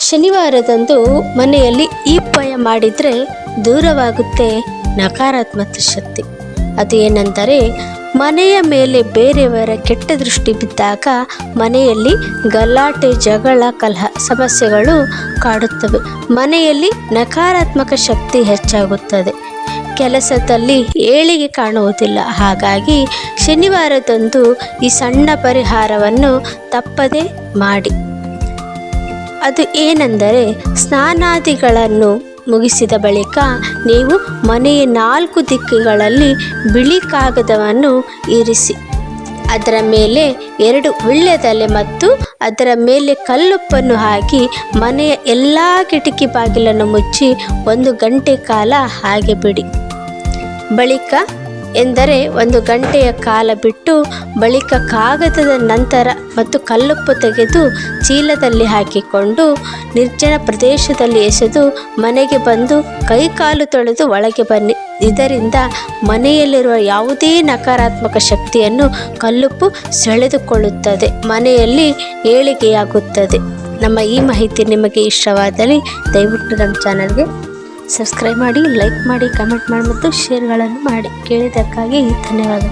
ಶನಿವಾರದಂದು ಮನೆಯಲ್ಲಿ ಈ ಉಪಾಯ ಮಾಡಿದರೆ ದೂರವಾಗುತ್ತೆ ನಕಾರಾತ್ಮಕ ಶಕ್ತಿ. ಅದು ಏನೆಂದರೆ, ಮನೆಯ ಮೇಲೆ ಬೇರೆಯವರ ಕೆಟ್ಟ ದೃಷ್ಟಿ ಬಿದ್ದಾಗ ಮನೆಯಲ್ಲಿ ಗಲಾಟೆ, ಜಗಳ, ಕಲಹ, ಸಮಸ್ಯೆಗಳು ಕಾಡುತ್ತವೆ. ಮನೆಯಲ್ಲಿ ನಕಾರಾತ್ಮಕ ಶಕ್ತಿ ಹೆಚ್ಚಾಗುತ್ತದೆ. ಕೆಲಸದಲ್ಲಿ ಏಳಿಗೆ ಕಾಣುವುದಿಲ್ಲ. ಹಾಗಾಗಿ ಶನಿವಾರದಂದು ಈ ಸಣ್ಣ ಪರಿಹಾರವನ್ನು ತಪ್ಪದೇ ಮಾಡಿ. ಅದು ಏನೆಂದರೆ, ಸ್ನಾನಾದಿಗಳನ್ನು ಮುಗಿಸಿದ ಬಳಿಕ ನೀವು ಮನೆಯ 4 ದಿಕ್ಕುಗಳಲ್ಲಿ ಬಿಳಿ ಕಾಗದವನ್ನು ಇರಿಸಿ ಅದರ ಮೇಲೆ 2 ವೀಳ್ಯದೆಲೆ ಮತ್ತು ಅದರ ಮೇಲೆ ಕಲ್ಲುಪ್ಪನ್ನು ಹಾಕಿ ಮನೆಯ ಎಲ್ಲ ಕಿಟಕಿ ಬಾಗಿಲನ್ನು ಮುಚ್ಚಿ 1 ಗಂಟೆ ಕಾಲ ಹಾಗೆ ಬಿಡಿ. ಬಳಿಕ ಎಂದರೆ 1 ಗಂಟೆಯ ಕಾಲ ಬಿಟ್ಟು ಬಳಿಕ ಕಾಗದದ ನಂತರ ಮತ್ತು ಕಲ್ಲುಪ್ಪು ತೆಗೆದು ಚೀಲದಲ್ಲಿ ಹಾಕಿಕೊಂಡು ನಿರ್ಜನ ಪ್ರದೇಶದಲ್ಲಿ ಎಸೆದು ಮನೆಗೆ ಬಂದು ಕೈಕಾಲು ತೊಳೆದು ಒಳಗೆ ಬನ್ನಿ. ಇದರಿಂದ ಮನೆಯಲ್ಲಿರುವ ಯಾವುದೇ ನಕಾರಾತ್ಮಕ ಶಕ್ತಿಯನ್ನು ಕಲ್ಲುಪ್ಪು ಸೆಳೆದುಕೊಳ್ಳುತ್ತದೆ, ಮನೆಯಲ್ಲಿ ಏಳಿಗೆಯಾಗುತ್ತದೆ. ನಮ್ಮ ಈ ಮಾಹಿತಿ ನಿಮಗೆ ಇಷ್ಟವಾದಲ್ಲಿ ದಯವಿಟ್ಟು ನಮ್ಮ ಚಾನಲ್ಗೆ ಸಬ್ಸ್ಕ್ರೈಬ್ ಮಾಡಿ, ಲೈಕ್ ಮಾಡಿ, ಕಮೆಂಟ್ ಮಾಡಿ ಮತ್ತು ಶೇರ್ಗಳನ್ನು ಮಾಡಿ. ಕೇಳಿದ್ದಕ್ಕಾಗಿ ಧನ್ಯವಾದ.